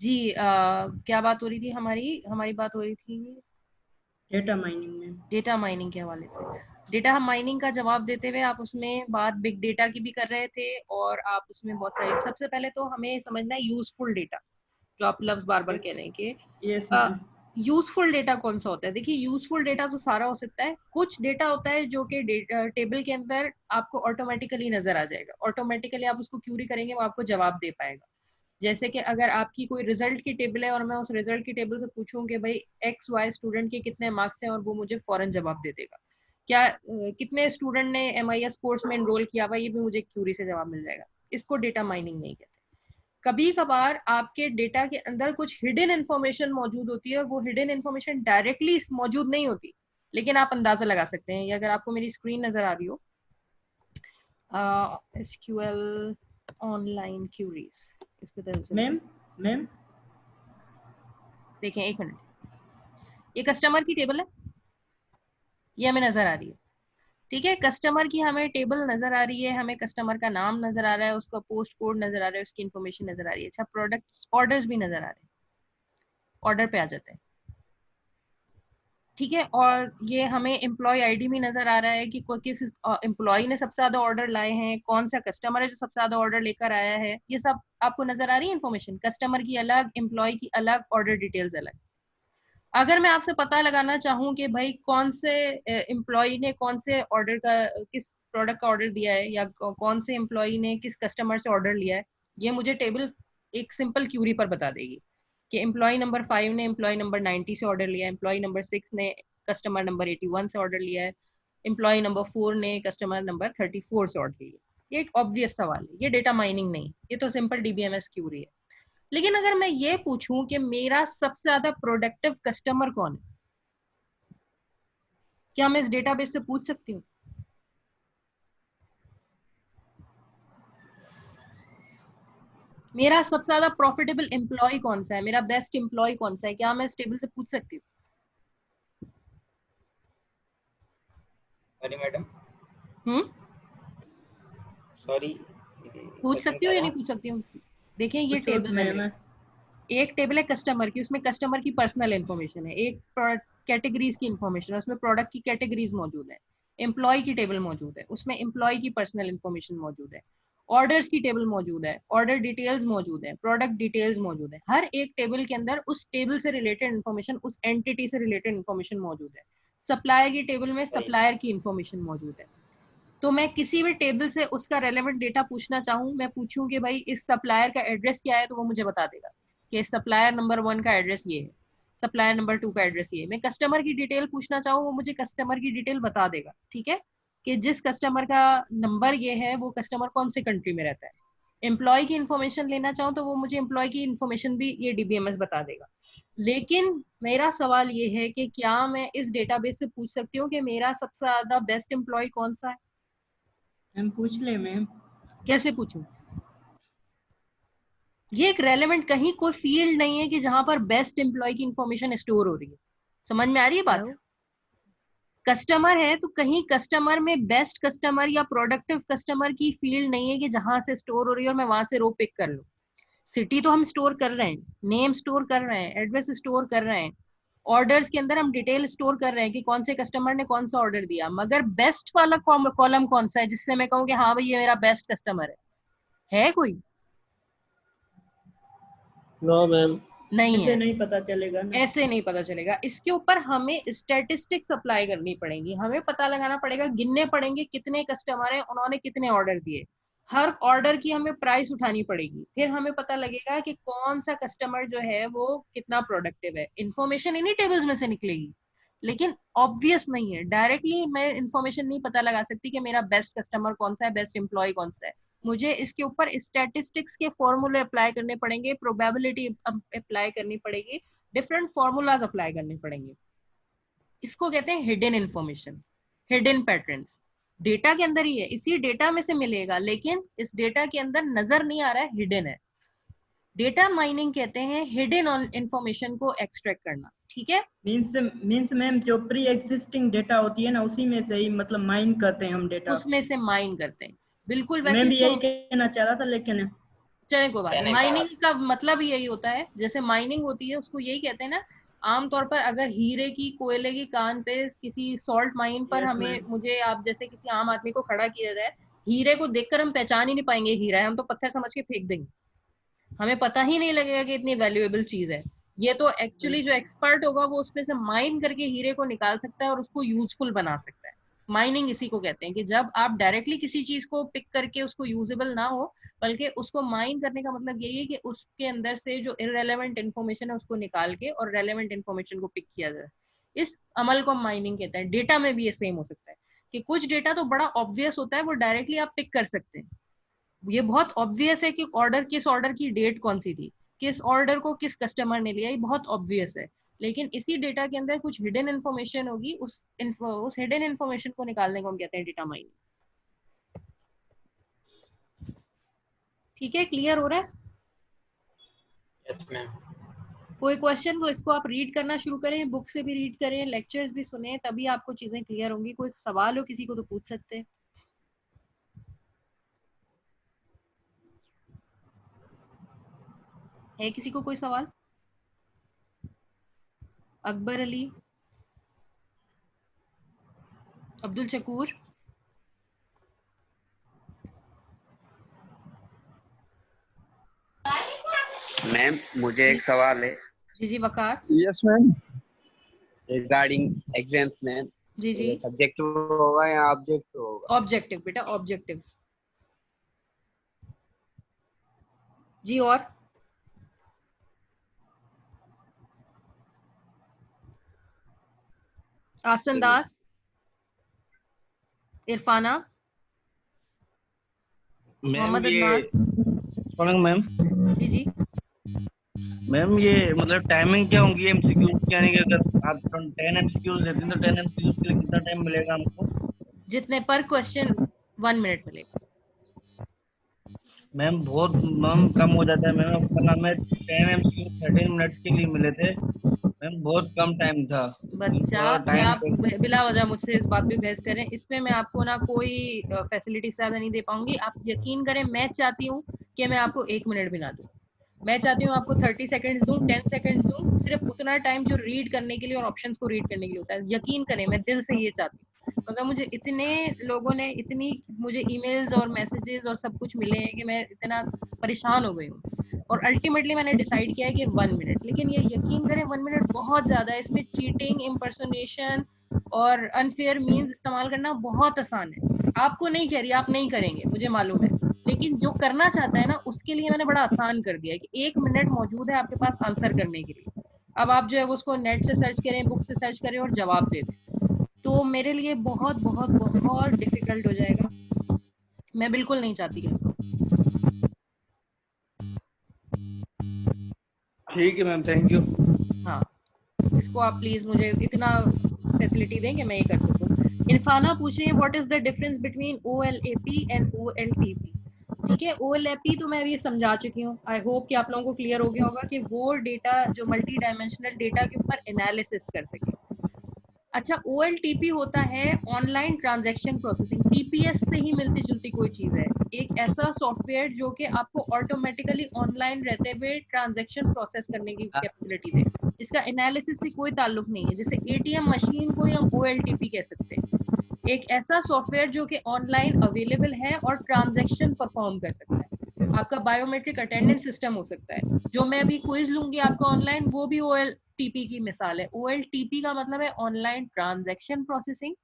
जी क्या बात हो रही थी हमारी हमारी बात हो रही थी डेटा माइनिंग में। डेटा माइनिंग के हवाले से। डेटा माइनिंग का जवाब देते हुए आप उसमें बात बिग डेटा की भी कर रहे थे और आप उसमें बहुत सारी, सबसे पहले तो हमें समझना है यूजफुल डेटा, जो आप लफ्ज बार बार कह रहे हैं यस कि मैम। यूजफुल डेटा कौन सा होता है। देखिए यूजफुल डेटा तो सारा हो सकता है, कुछ डेटा होता है जो कि टेबल के अंदर आपको ऑटोमेटिकली नजर आ जाएगा, ऑटोमेटिकली आप उसको क्यूरी करेंगे वो आपको जवाब दे पाएगा। जैसे कि अगर आपकी कोई रिजल्ट की टेबल है और मैं उस रिजल्ट की टेबल से पूछूं कि भाई एक्स वाई स्टूडेंट के कितने मार्क्स हैं, और वो मुझे फौरन जवाब दे देगा। क्या कितने स्टूडेंट ने MIS कोर्स में एनरोल किया हुआ, ये भी मुझे क्यूरी से जवाब मिल जाएगा। इसको डेटा माइनिंग नहीं कहते। कभी कभार आपके डेटा के अंदर कुछ हिडन इन्फॉर्मेशन मौजूद होती है, वो हिडन इन्फॉर्मेशन डायरेक्टली मौजूद नहीं होती, लेकिन आप अंदाजा लगा सकते हैं। ये अगर आपको मेरी स्क्रीन नजर आ रही हो, SQL ऑनलाइन क्यूरीज, इस पे तरह चलते मैम हैं। मैम देखें एक मिनट, ये कस्टमर की टेबल है, ये हमें नजर आ रही है। ठीक है, कस्टमर की हमें टेबल नजर आ रही है, हमें कस्टमर का नाम नजर आ रहा है, उसका पोस्ट कोड नजर आ रहा है, उसकी इन्फॉर्मेशन नजर आ रही है। अच्छा, प्रोडक्ट ऑर्डर्स भी नजर आ रहे हैं, ऑर्डर पे आ जाते हैं। ठीक है, और ये हमें एम्प्लॉय आईडी भी नजर आ रहा है कि किस एम्प्लॉय ने सबसे ज्यादा ऑर्डर लाए हैं, कौन सा कस्टमर है जो सबसे ज्यादा ऑर्डर लेकर आया है, ये सब आपको नजर आ रही है इन्फॉर्मेशन। कस्टमर की अलग, एम्प्लॉय की अलग, ऑर्डर डिटेल्स अलग। अगर मैं आपसे पता लगाना चाहूँ कि भाई कौन से एम्प्लॉय ने कौन से ऑर्डर का, किस प्रोडक्ट का ऑर्डर दिया है, या कौन से एम्प्लॉय ने किस कस्टमर से ऑर्डर लिया है, ये मुझे टेबल एक सिंपल क्यूरी पर बता देगी कि एम्प्लॉय नंबर 5 ने एम्प्लॉय नंबर 90 से ऑर्डर लिया है, एम्प्लॉय नंबर 6 ने कस्टमर नंबर 81 से ऑर्डर लिया है, एम्प्लॉय नंबर 4 ने कस्टमर नंबर 34 से ऑर्डर लिया है। ये एक ऑब्वियस सवाल है, ये डेटा माइनिंग नहीं, ये तो सिंपल DBMS क्यूरी है। लेकिन अगर मैं ये पूछूं कि मेरा सबसे ज्यादा प्रोडक्टिव कस्टमर कौन है, क्या मैं इस डेटाबेस से पूछ सकती हूँ? मेरा सबसे ज्यादा प्रॉफिटेबल एम्प्लॉय कौन सा है, मेरा बेस्ट एम्प्लॉय कौन सा है, क्या मैं इस टेबल से पूछ सकती हूँ? सॉरी मैडम, हम्म, सॉरी, पूछ क्वेश्चन सकती हूँ क्या या था? नहीं पूछ सकती हूँ? देखिए ये कुछ टेबल है उसमें मेरी, मैं। एक टेबल है कस्टमर की, उसमें कस्टमर की पर्सनल इन्फॉर्मेशन है, एक कैटेगरीज की इन्फॉर्मेशन है, उसमें प्रोडक्ट की कैटेगरीज मौजूद है। एम्प्लॉय की टेबल मौजूद है, उसमें एम्प्लॉय की पर्सनल इन्फॉर्मेशन मौजूद है। ऑर्डर्स की टेबल मौजूद है, ऑर्डर डिटेल्स मौजूद है, प्रोडक्ट डिटेल्स मौजूद है। हर एक टेबल के अंदर उस टेबल से रिलेटेड इन्फॉर्मेशन, उस एंटिटी से रिलेटेड इन्फॉर्मेशन मौजूद है। सप्लायर की टेबल में सही। सप्लायर की इन्फॉर्मेशन मौजूद है। तो मैं किसी भी टेबल से उसका रेलेवेंट डेटा पूछना चाहूँ, मैं पूछूं कि भाई इस सप्लायर का एड्रेस क्या है, तो वो मुझे बता देगा कि सप्लायर नंबर 1 का एड्रेस ये है, सप्लायर नंबर 2 का एड्रेस ये है। मैं कस्टमर की डिटेल पूछना चाहूँ, वो मुझे कस्टमर की डिटेल बता देगा। ठीक है, कि जिस कस्टमर का नंबर ये है वो कस्टमर कौन से कंट्री में रहता है। एम्प्लॉय की इन्फॉर्मेशन लेना चाहूँ तो वो मुझे एम्प्लॉय की इन्फॉर्मेशन भी ये DBMS बता देगा। लेकिन मेरा सवाल ये है कि क्या मैं इस डेटाबेस से पूछ सकती हूँ कि मेरा सबसे ज्यादा बेस्ट एम्प्लॉय कौन सा है? मैम पूछ ले मैम। कैसे पूछूं? ये एक रेलेवेंट, कहीं कोई फील्ड नहीं है कि जहां पर बेस्ट एम्प्लॉय की इंफॉर्मेशन स्टोर हो रही है। समझ में आ रही है बात? हेलो। कस्टमर है तो कहीं कस्टमर में बेस्ट कस्टमर या प्रोडक्टिव कस्टमर की फील्ड नहीं है कि जहां से स्टोर हो रही है और मैं वहां से रो पिक कर लूं। सिटी तो हम स्टोर कर रहे हैं, नेम स्टोर कर रहे हैं, एड्रेस स्टोर कर रहे हैं, ऑर्डर्स के अंदर हम डिटेल स्टोर कर रहे हैं कि कौन से कस्टमर ने कौन सा ऑर्डर दिया, मगर बेस्ट वाला कॉलम कौन सा है जिससे मैं कहूँ कि हाँ भाई ये मेरा बेस्ट कस्टमर है कोई? No ma'am. नहीं ऐसे है। नहीं पता चलेगा ना। ऐसे नहीं पता चलेगा, इसके ऊपर हमें स्टैटिस्टिक्स अप्लाई करनी पड़ेंगी, हमें पता लगाना पड़ेगा, गिनने पड़ेंगे कितने कस्टमर हैं, उन्होंने कितने ऑर्डर दिए, हर ऑर्डर की हमें प्राइस उठानी पड़ेगी, फिर हमें पता लगेगा कि कौन सा कस्टमर जो है वो कितना प्रोडक्टिव है। इंफॉर्मेशन इन्हीं टेबल्स में से निकलेगी, लेकिन ऑब्वियस नहीं है, डायरेक्टली मैं इंफॉर्मेशन नहीं पता लगा सकती कि मेरा बेस्ट कस्टमर कौन सा है, बेस्ट एम्प्लॉय कौन सा है। मुझे इसके ऊपर स्टैटिस्टिक्स के फॉर्मूले अप्लाई करने पड़ेंगे, प्रोबेबिलिटी अप्लाई करनी पड़ेगी, डिफरेंट फॉर्मूलाज अप्लाई करने पड़ेंगे। इसको कहते हैं hidden information, hidden patterns. Data के अंदर ही है, इसी डेटा में से मिलेगा, लेकिन इस डेटा के अंदर नजर नहीं आ रहा है, हिडन है। डेटा माइनिंग कहते हैं हिडन इंफॉर्मेशन को एक्सट्रैक्ट करना। ठीक है, मीन्स मीन्स मैम जो प्री एग्जिस्टिंग डेटा होती है ना, उसी में से ही मतलब माइन करते हैं हम डेटा। उसमें से माइन करते हैं, बिल्कुल। मैं वैसे भी तो यही कहना चाह रहा था लेकिन चले कोई बात नहीं, कहने का माइनिंग का मतलब ही यही होता है, जैसे माइनिंग होती है उसको यही कहते हैं ना। आमतौर पर अगर हीरे की कोयले की कान पे किसी सॉल्ट माइन पर यस हमें मैम। मुझे आप जैसे किसी आम आदमी को खड़ा किया जाए, हीरे को देखकर हम पहचान ही नहीं पाएंगे हीरा है, हम तो पत्थर समझ के फेंक देंगे, हमें पता ही नहीं लगेगा कि इतनी वैल्यूएबल चीज है। ये तो एक्चुअली जो एक्सपर्ट होगा वो उसमें से माइन करके हीरे को निकाल सकता है और उसको यूजफुल बना सकता है। माइनिंग इसी को कहते हैं कि जब आप डायरेक्टली किसी चीज को पिक करके उसको यूजेबल ना हो, बल्कि उसको माइन करने का मतलब यही है कि उसके अंदर से जो इररेलेवेंट इन्फॉर्मेशन है उसको निकाल के और रेलेवेंट इन्फॉर्मेशन को पिक किया जाए। इस अमल को माइनिंग कहते हैं। डेटा में भी ये सेम हो सकता है कि कुछ डेटा तो बड़ा ऑब्वियस होता है, वो डायरेक्टली आप पिक कर सकते हैं। ये बहुत ऑब्वियस है कि किस ऑर्डर की डेट कौन सी थी, किस ऑर्डर को किस कस्टमर ने लिया, ये बहुत ऑब्वियस है। लेकिन इसी डेटा के अंदर कुछ हिडन इन्फॉर्मेशन होगी, उस हिडन इन्फॉर्मेशन को निकालने को हम कहते हैं डेटा माइनिंग। ठीक है, क्लियर हो रहा है? Yes ma'am. कोई क्वेश्चन? तो इसको आप रीड करना शुरू करें, बुक से भी रीड करें, लेक्चर्स भी सुने, तभी आपको चीजें क्लियर होंगी। कोई सवाल हो किसी को तो पूछ सकते हैं। है किसी को कोई सवाल? अकबर अली, अब्दुल शकूर। मैम मुझे जी एक सवाल है जी जी, Waqar. Yes ma'am. Regarding exams में। जी जी, सब्जेक्ट होगा या ऑब्जेक्ट होगा? ऑब्जेक्टिव बेटा, ऑब्जेक्टिव। जी, और आसन ठीक है। दास, इरफाना, मैम मोहम्मद ये अदनान। मैम जी जी, मैम ये मतलब टाइमिंग क्या होंगी एमसीक्यूज की, यानी कि अगर आप 10 एमसीक्यूज देते हैं तो 10 एमसीक्यूज के लिए कितना टाइम मिलेगा हमको? जितने पर क्वेश्चन 1 मिनट मिलेगा। मैम बहुत मैम कम हो जाता है मैम, अपना हमें 10 एमसीक्यू 13 मिनट्स के लिए मिले थे मैम, बहुत कम टाइम था। बच्चा, थोड़ा ये टाइम आप बिला वजह मुझसे इस बात पे बहस करें, इसमें मैं आपको ना कोई फैसिलिटी ज्यादा नहीं दे पाऊंगी। आप यकीन करें, मैं चाहती हूँ कि मैं आपको 1 मिनट भी ना दूं। मैं चाहती हूँ आपको 30 सेकेंड दूं, 10 सेकेंड दूं, सिर्फ उतना टाइम जो रीड करने के लिए और ऑप्शंस को रीड करने के लिए होता है। यकीन करें, मैं दिल से ये चाहती हूँ, मगर मुझे इतने लोगों ने इतनी मुझे ईमेल्स और मैसेजेस और सब कुछ मिले हैं कि मैं इतना परेशान हो गई हूँ। और अल्टीमेटली मैंने डिसाइड किया है कि 1 मिनट। लेकिन ये यकीन करें, 1 मिनट बहुत ज्यादा है। इसमें चीटिंग, इम्पर्सोनेशन और अनफेयर मीन्स इस्तेमाल करना बहुत आसान है। आपको नहीं कह रही, आप नहीं करेंगे, मुझे मालूम है, लेकिन जो करना चाहता है ना उसके लिए मैंने बड़ा आसान कर दिया है कि 1 मिनट मौजूद है आपके पास आंसर करने के लिए। अब आप जो है वो उसको नेट से सर्च करें, बुक से सर्च करें और जवाब दे दें, तो मेरे लिए बहुत बहुत बहुत डिफिकल्ट हो जाएगा। मैं बिल्कुल नहीं चाहती ऐसा। ठीक है मैम, थैंक यू। हाँ, इसको आप प्लीज मुझे इतना फैसिलिटी दें कि मैं ये कर सकूं। इरफाना पूछ रही है what is the difference between OLAP and OLTP। ठीक है, OLAP तो मैं अभी समझा चुकी हूँ। आई होप कि आप लोगों को क्लियर हो गया होगा कि वो डेटा जो मल्टी डायमेंशनल डेटा के ऊपर एनालिसिस कर सके। अच्छा, OLTP होता है ऑनलाइन ट्रांजैक्शन प्रोसेसिंग। TPS से ही मिलती जुलती कोई चीज है, एक ऐसा सॉफ्टवेयर जो कि आपको ऑटोमेटिकली ऑनलाइन रहते हुए ट्रांजैक्शन प्रोसेस करने की कैपेबिलिटी दे। इसका एनालिसिस से कोई ताल्लुक नहीं है। जैसे ATM मशीन को हम OLTP कह सकते हैं, एक ऐसा सॉफ्टवेयर जो कि ऑनलाइन अवेलेबल है और ट्रांजैक्शन परफॉर्म कर सकता है। आपका बायोमेट्रिक अटेंडेंस सिस्टम हो सकता है। जो मैं अभी क्विज लूंगी आपका ऑनलाइन, वो भी OLTP की मिसाल है। OLTP का मतलब है ऑनलाइन ट्रांजैक्शन प्रोसेसिंग,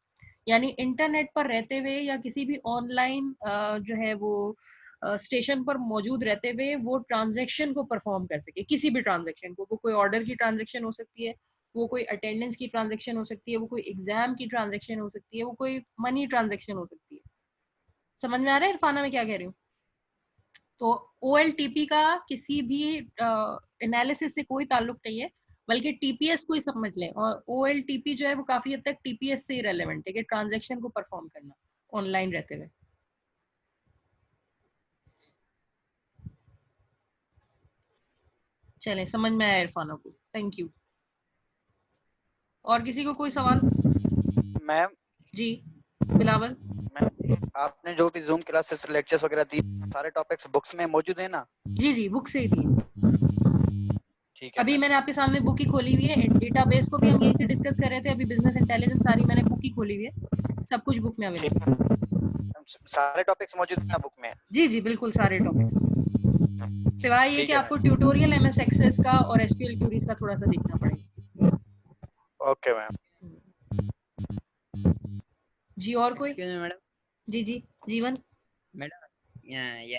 यानी इंटरनेट पर रहते हुए या किसी भी ऑनलाइन जो है वो स्टेशन पर मौजूद रहते हुए वो ट्रांजैक्शन को परफॉर्म कर सके। किसी भी ट्रांजैक्शन को, वो कोई ऑर्डर की ट्रांजैक्शन हो सकती है, वो कोई अटेंडेंस की ट्रांजैक्शन हो सकती है, वो कोई एग्जाम की ट्रांजैक्शन हो सकती है, वो कोई मनी ट्रांजैक्शन हो सकती है। समझ में आ रहा है इरफाना मैं क्या कह रही हूँ? तो OLTP का किसी भी एनालिसिस से कोई ताल्लुक नहीं है, बल्कि TPS को ही समझ लें। और OLTP जो है वो काफी हद तक TPS से ही रेलेवेंट है कि ट्रांजैक्शन को परफॉर्म करना ऑनलाइन रहते हुए। चलें, समझ में आया इरफाना को? Thank you. और किसी को कोई सवाल? मैम जी बिलावल। मैम आपने जो भी जूम क्लासेस लेक्चर्स वगैरह दी सारे टॉपिक्स बुक्स में मौजूद है ना? जी जी, बुक से ही दिए। ठीक है अभी मैंने आपके सामने बुक ही खोली हुई है, डेटाबेस को भी हम यहीं से डिस्कस कर रहे थे, अभी बिजनेस इंटेलिजेंस सारी मैंने बुक ही खोली हुई है, सब कुछ बुक में अवेलेबल है। सारे टॉपिक्स मौजूद है ना बुक में? जी जी बिल्कुल, सारे टॉपिक्स, सिवाय ये ठीक कि है आपको ट्यूटोरियल एमएस एक्सेस का और एसक्यूएल क्वेरीज का थोड़ा सा देखना पड़ेगा। Okay ma'am. जी और कोई? Excuse me madam. जी जी जीवन। मैडम ये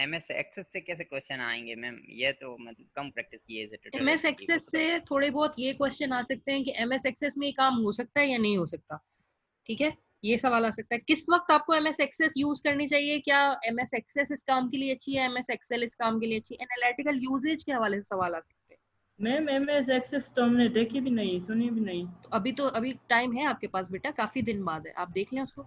एमएस एक्सेस से कैसे क्वेश्चन आएंगे मैम? ये तो मतलब कम प्रैक्टिस की है इस ट्यूटोरियल एमएस एक्सेस से थोड़े बहुत ये क्वेश्चन आ सकते हैं कि एमएस एक्सेस में ये काम हो सकता है या नहीं हो सकता, ठीक है, ये सवाल आ सकता है। किस वक्त आपको एमएस एक्सेस यूज करनी चाहिए, क्या एमएस एक्सेस इस काम के लिए अच्छी है, एमएस एक्सेल इस काम के लिए अच्छी है, एनालिटिकल यूजेज के हवाले से सवाल आ सकते हैं। मैम एमएस एक्सेस तो हमने देखी भी नहीं, सुनी भी नहीं। तो अभी टाइम है आपके पास बेटा, काफी दिन बाद है, आप देख लें उसको।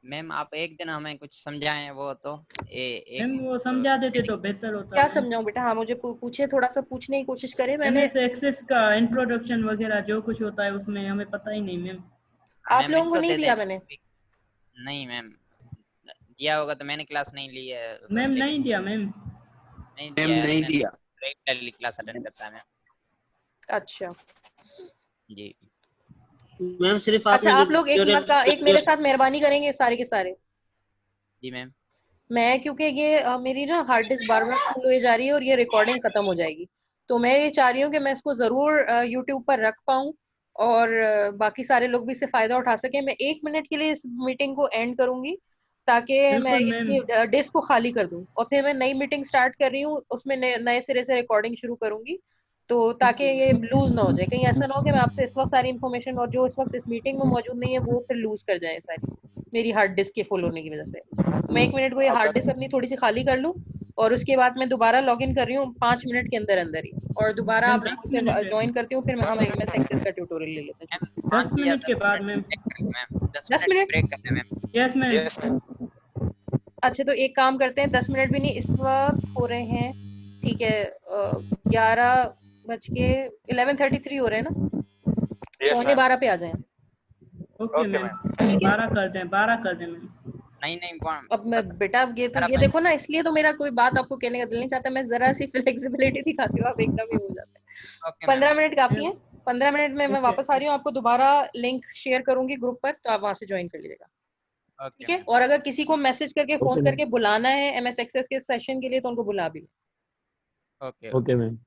मैम आप एक दिन हमें कुछ समझाएं वो तो मैम वो समझा देते तो बेहतर होता। क्या समझाऊं बेटा? हाँ मुझे पूछे, थोड़ा सा पूछने की कोशिश करें। मैंने एमएस एक्सेस का इंट्रोडक्शन वगैरह जो कुछ होता है उसमें हमें पता ही नहीं मैम। आप लोगों को नहीं दिया मैंने? नहीं मैम, दिया होगा तो मैंने क्लास नहीं ली है मैम नहीं दिया मैम। नहीं दिया। रेगुलरली क्लास अटेंड करता है मैम। अच्छा जी मैम सिर्फ अच्छा, आप लोग एक मेरे साथ मेहरबानी करेंगे सारे के सारे। जी मैम। मैं क्योंकि ये मेरी ना हार्ड डिस्क बार बार फुल हो जा रही है और ये रिकॉर्डिंग खत्म हो जाएगी, तो मैं ये चाह रही हूँ कि मैं इसको जरूर यूट्यूब पर रख पाऊँ और बाकी सारे लोग भी इससे फायदा उठा सकें। मैं 1 मिनट के लिए इस मीटिंग को एंड करूंगी ताकि मैं बिल्कुल मैम। इसकी डिस्क को खाली कर दूं और फिर मैं नई मीटिंग स्टार्ट कर रही हूँ, उसमें नए सिरे से रिकॉर्डिंग शुरू करूंगी, तो ताकि ये लूज ना हो जाए। कहीं ऐसा ना हो कि मैं आपसे इस वक्त सारी इन्फॉर्मेशन और जो इस वक्त इस मीटिंग में मौजूद नहीं है वो फिर लूज कर जाए सारी, मेरी हार्ड डिस्क के फुल होने की वजह से। मैं 1 मिनट को ये हार्ड डिस्क अपनी थोड़ी सी खाली कर लूं और उसके बाद मैं दोबारा लॉग इन कर रही हूँ 5 मिनट के अंदर अंदर ही, और दोबारा आप लोगों से ज्वाइन करती हूँ, फिर हम एमएस एक्सेस का ट्यूटोरियल ले लेते हैं। 10 मिनट के बाद मैम। 10 मिनट ब्रेक करना है मैम। Yes ma'am. अच्छा तो एक काम करते हैं, 10 मिनट भी नहीं, इस वक्त हो रहे हैं, ठीक है, 11:33 हो रहे हैं ना, पौने 12 पे आ जाएं। ओके मैम 12 कर दें, 12 कर दें मैम। नहीं अब मैं बेटा ये देखो ना, इसलिए तो मेरा कोई बात आपको कहने का दिल नहीं चाहता, मैं जरा सी फ्लेक्सिबिलिटी दिखाती हूँ, आप एकदम ही हो जाते हैं। 15 मिनट काफी है, 15 मिनट में मैं वापस आ रही हूँ, आपको दोबारा लिंक शेयर करूंगी ग्रुप पर, तो आप वहां से ज्वाइन कर लीजिएगा, ठीक है। और अगर किसी को मैसेज करके फोन करके बुलाना है एमएस एक्सेस के सेशन के लिए तो उनको बुला भी। Okay ma'am.